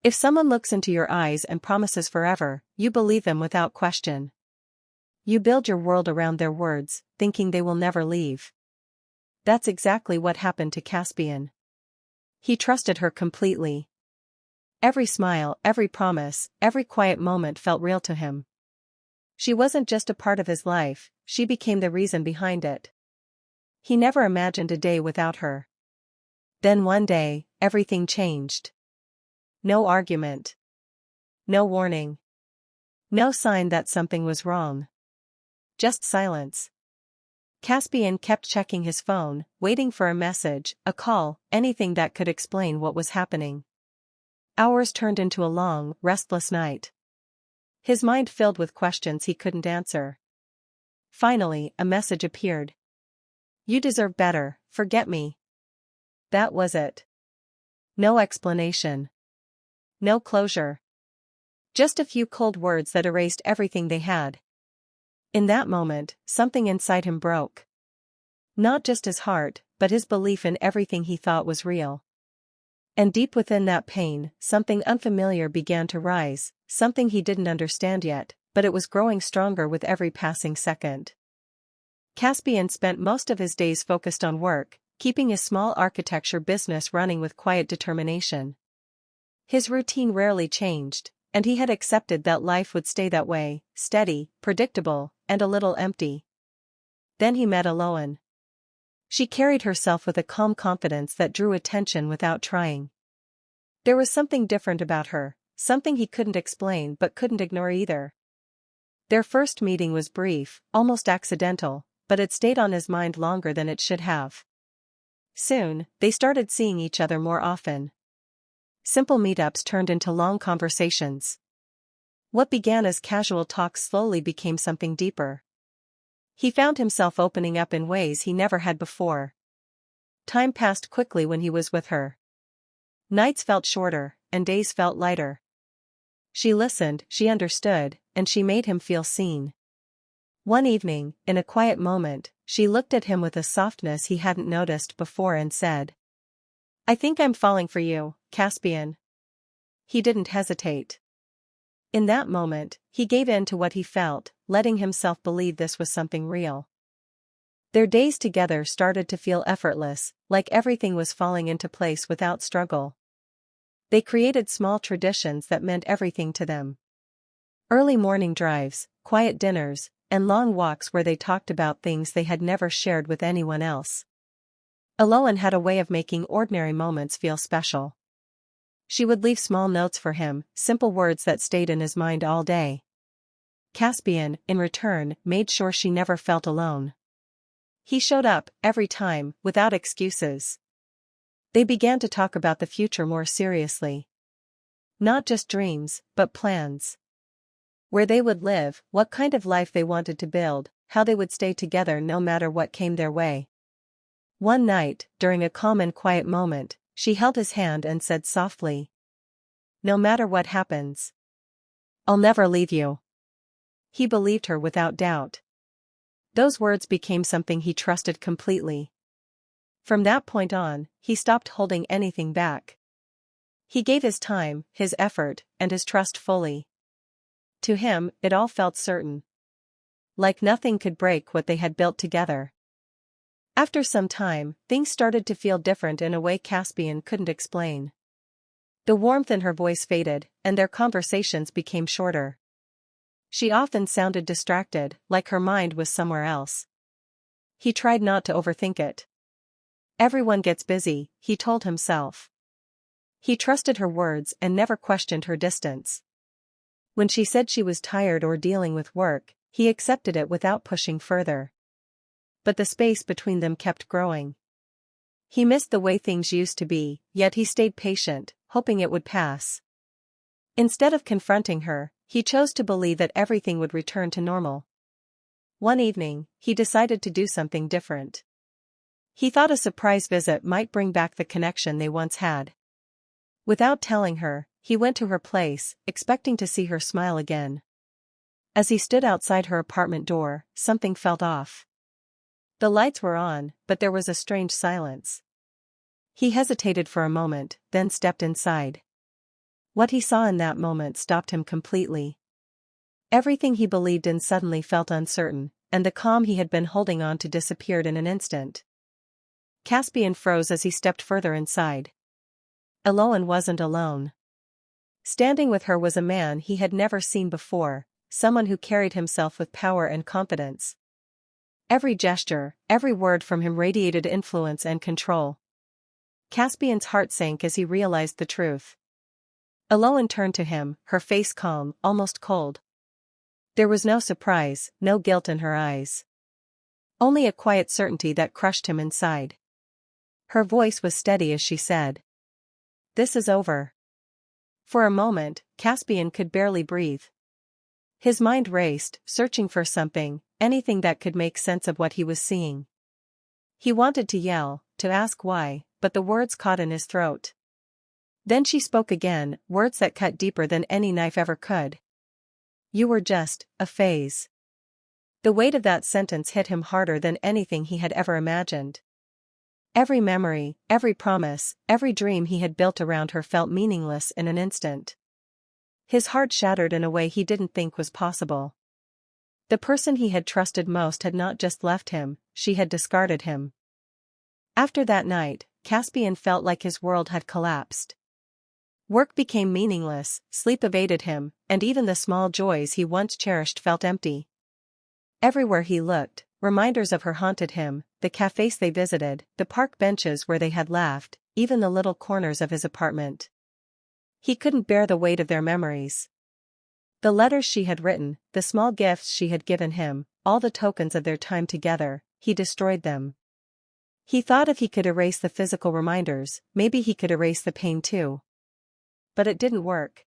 If someone looks into your eyes and promises forever, you believe them without question. You build your world around their words, thinking they will never leave. That's exactly what happened to Caspian. He trusted her completely. Every smile, every promise, every quiet moment felt real to him. She wasn't just a part of his life, she became the reason behind it. He never imagined a day without her. Then one day, everything changed. No argument. No warning. No sign that something was wrong. Just silence. Caspian kept checking his phone, waiting for a message, a call, anything that could explain what was happening. Hours turned into a long, restless night. His mind filled with questions he couldn't answer. Finally, a message appeared. "You deserve better, forget me." That was it. No explanation. No closure. Just a few cold words that erased everything they had. In that moment, something inside him broke. Not just his heart, but his belief in everything he thought was real. And deep within that pain, something unfamiliar began to rise, something he didn't understand yet, but it was growing stronger with every passing second. Caspian spent most of his days focused on work, keeping his small architecture business running with quiet determination. His routine rarely changed, and he had accepted that life would stay that way, steady, predictable, and a little empty. Then he met Aloan. She carried herself with a calm confidence that drew attention without trying. There was something different about her, something he couldn't explain but couldn't ignore either. Their first meeting was brief, almost accidental, but it stayed on his mind longer than it should have. Soon, they started seeing each other more often. Simple meetups turned into long conversations. What began as casual talks slowly became something deeper. He found himself opening up in ways he never had before. Time passed quickly when he was with her. Nights felt shorter, and days felt lighter. She listened, she understood, and she made him feel seen. One evening, in a quiet moment, she looked at him with a softness he hadn't noticed before and said, "I think I'm falling for you, Caspian." He didn't hesitate. In that moment, he gave in to what he felt, letting himself believe this was something real. Their days together started to feel effortless, like everything was falling into place without struggle. They created small traditions that meant everything to them. Early morning drives, quiet dinners, and long walks where they talked about things they had never shared with anyone else. Aloan had a way of making ordinary moments feel special. She would leave small notes for him, simple words that stayed in his mind all day. Caspian, in return, made sure she never felt alone. He showed up, every time, without excuses. They began to talk about the future more seriously. Not just dreams, but plans. Where they would live, what kind of life they wanted to build, how they would stay together no matter what came their way. One night, during a calm and quiet moment, she held his hand and said softly, "No matter what happens, I'll never leave you." He believed her without doubt. Those words became something he trusted completely. From that point on, he stopped holding anything back. He gave his time, his effort, and his trust fully. To him, it all felt certain. Like nothing could break what they had built together. After some time, things started to feel different in a way Caspian couldn't explain. The warmth in her voice faded, and their conversations became shorter. She often sounded distracted, like her mind was somewhere else. He tried not to overthink it. Everyone gets busy, he told himself. He trusted her words and never questioned her distance. When she said she was tired or dealing with work, he accepted it without pushing further. But the space between them kept growing. He missed the way things used to be, yet he stayed patient, hoping it would pass. Instead of confronting her, he chose to believe that everything would return to normal. One evening, he decided to do something different. He thought a surprise visit might bring back the connection they once had. Without telling her, he went to her place, expecting to see her smile again. As he stood outside her apartment door, something felt off. The lights were on, but there was a strange silence. He hesitated for a moment, then stepped inside. What he saw in that moment stopped him completely. Everything he believed in suddenly felt uncertain, and the calm he had been holding on to disappeared in an instant. Caspian froze as he stepped further inside. Eloane wasn't alone. Standing with her was a man he had never seen before, someone who carried himself with power and confidence. Every gesture, every word from him radiated influence and control. Caspian's heart sank as he realized the truth. Eloane turned to him, her face calm, almost cold. There was no surprise, no guilt in her eyes. Only a quiet certainty that crushed him inside. Her voice was steady as she said, "This is over." For a moment, Caspian could barely breathe. His mind raced, searching for something, anything that could make sense of what he was seeing. He wanted to yell, to ask why, but the words caught in his throat. Then she spoke again, words that cut deeper than any knife ever could. "You were just a phase." The weight of that sentence hit him harder than anything he had ever imagined. Every memory, every promise, every dream he had built around her felt meaningless in an instant. His heart shattered in a way he didn't think was possible. The person he had trusted most had not just left him, she had discarded him. After that night, Caspian felt like his world had collapsed. Work became meaningless, sleep evaded him, and even the small joys he once cherished felt empty. Everywhere he looked, reminders of her haunted him, the cafes they visited, the park benches where they had laughed, even the little corners of his apartment. He couldn't bear the weight of their memories. The letters she had written, the small gifts she had given him, all the tokens of their time together, he destroyed them. He thought if he could erase the physical reminders, maybe he could erase the pain too. But it didn't work.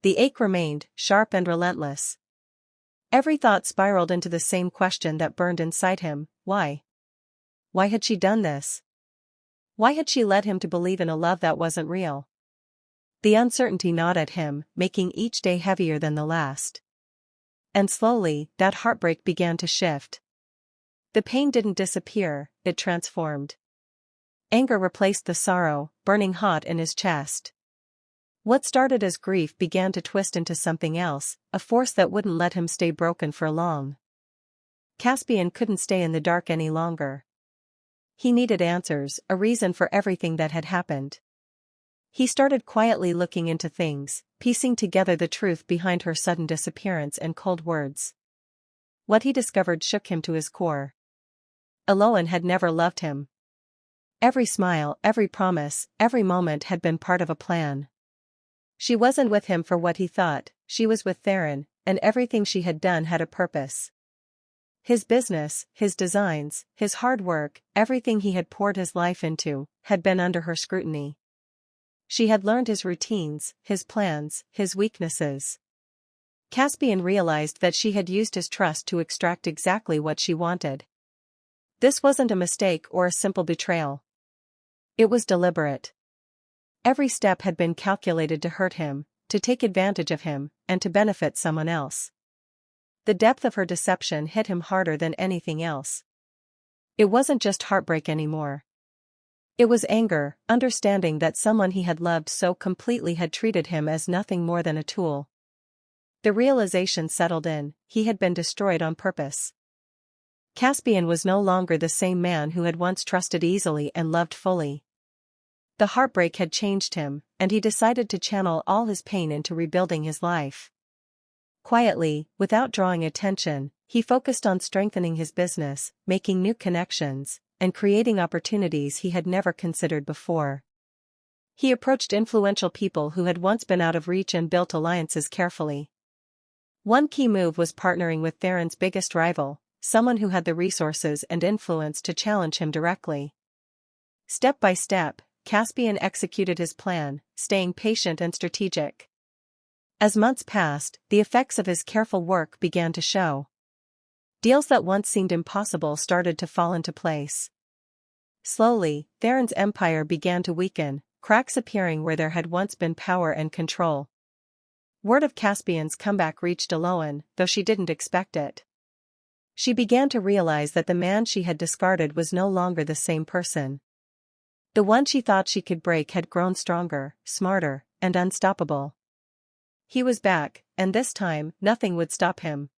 The ache remained, sharp and relentless. Every thought spiraled into the same question that burned inside him: why? Why had she done this? Why had she led him to believe in a love that wasn't real? The uncertainty gnawed at him, making each day heavier than the last. And slowly, that heartbreak began to shift. The pain didn't disappear, it transformed. Anger replaced the sorrow, burning hot in his chest. What started as grief began to twist into something else, a force that wouldn't let him stay broken for long. Caspian couldn't stay in the dark any longer. He needed answers, a reason for everything that had happened. He started quietly looking into things, piecing together the truth behind her sudden disappearance and cold words. What he discovered shook him to his core. Eloane had never loved him. Every smile, every promise, every moment had been part of a plan. She wasn't with him for what he thought, she was with Theron, and everything she had done had a purpose. His business, his designs, his hard work, everything he had poured his life into, had been under her scrutiny. She had learned his routines, his plans, his weaknesses. Caspian realized that she had used his trust to extract exactly what she wanted. This wasn't a mistake or a simple betrayal. It was deliberate. Every step had been calculated to hurt him, to take advantage of him, and to benefit someone else. The depth of her deception hit him harder than anything else. It wasn't just heartbreak anymore. It was anger, understanding that someone he had loved so completely had treated him as nothing more than a tool. The realization settled in, he had been destroyed on purpose. Caspian was no longer the same man who had once trusted easily and loved fully. The heartbreak had changed him, and he decided to channel all his pain into rebuilding his life. Quietly, without drawing attention, he focused on strengthening his business, making new connections, and creating opportunities he had never considered before. He approached influential people who had once been out of reach and built alliances carefully. One key move was partnering with Theron's biggest rival, someone who had the resources and influence to challenge him directly. Step by step, Caspian executed his plan, staying patient and strategic. As months passed, the effects of his careful work began to show. Deals that once seemed impossible started to fall into place. Slowly, Theron's empire began to weaken, cracks appearing where there had once been power and control. Word of Caspian's comeback reached Eloane, though she didn't expect it. She began to realize that the man she had discarded was no longer the same person. The one she thought she could break had grown stronger, smarter, and unstoppable. He was back, and this time, nothing would stop him.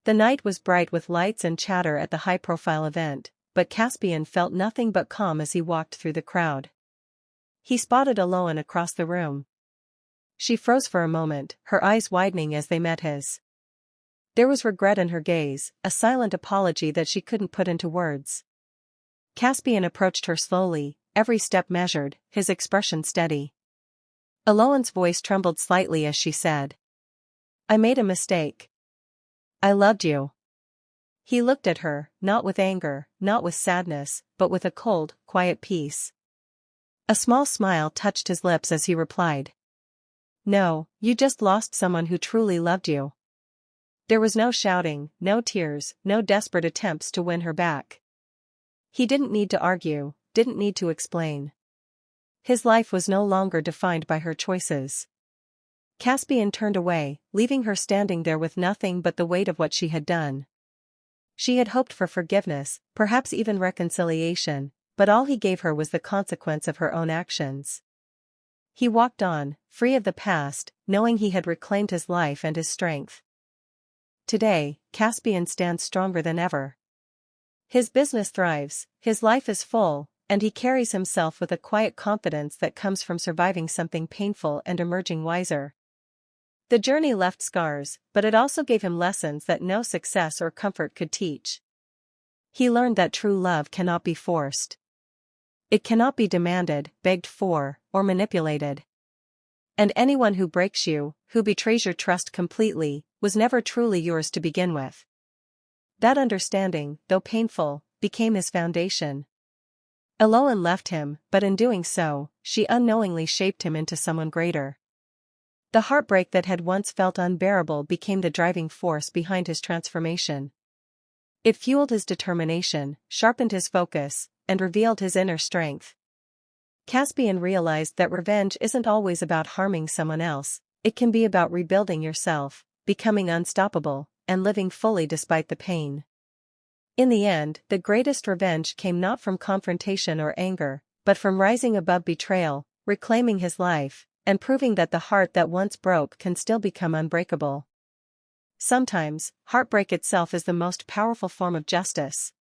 The night was bright with lights and chatter at the high-profile event, but Caspian felt nothing but calm as he walked through the crowd. He spotted Aloan across the room. She froze for a moment, her eyes widening as they met his. There was regret in her gaze, a silent apology that she couldn't put into words. Caspian approached her slowly, every step measured, his expression steady. Aloan's voice trembled slightly as she said, "I made a mistake. I loved you." He looked at her, not with anger, not with sadness, but with a cold, quiet peace. A small smile touched his lips as he replied, "No, you just lost someone who truly loved you." There was no shouting, no tears, no desperate attempts to win her back. He didn't need to argue, didn't need to explain. His life was no longer defined by her choices. Caspian turned away, leaving her standing there with nothing but the weight of what she had done. She had hoped for forgiveness, perhaps even reconciliation, but all he gave her was the consequence of her own actions. He walked on, free of the past, knowing he had reclaimed his life and his strength. Today, Caspian stands stronger than ever. His business thrives, his life is full, and he carries himself with a quiet confidence that comes from surviving something painful and emerging wiser. The journey left scars, but it also gave him lessons that no success or comfort could teach. He learned that true love cannot be forced. It cannot be demanded, begged for, or manipulated. And anyone who breaks you, who betrays your trust completely, was never truly yours to begin with. That understanding, though painful, became his foundation. Aloan left him, but in doing so, she unknowingly shaped him into someone greater. The heartbreak that had once felt unbearable became the driving force behind his transformation. It fueled his determination, sharpened his focus, and revealed his inner strength. Caspian realized that revenge isn't always about harming someone else, it can be about rebuilding yourself, becoming unstoppable, and living fully despite the pain. In the end, the greatest revenge came not from confrontation or anger, but from rising above betrayal, reclaiming his life, and proving that the heart that once broke can still become unbreakable. Sometimes, heartbreak itself is the most powerful form of justice.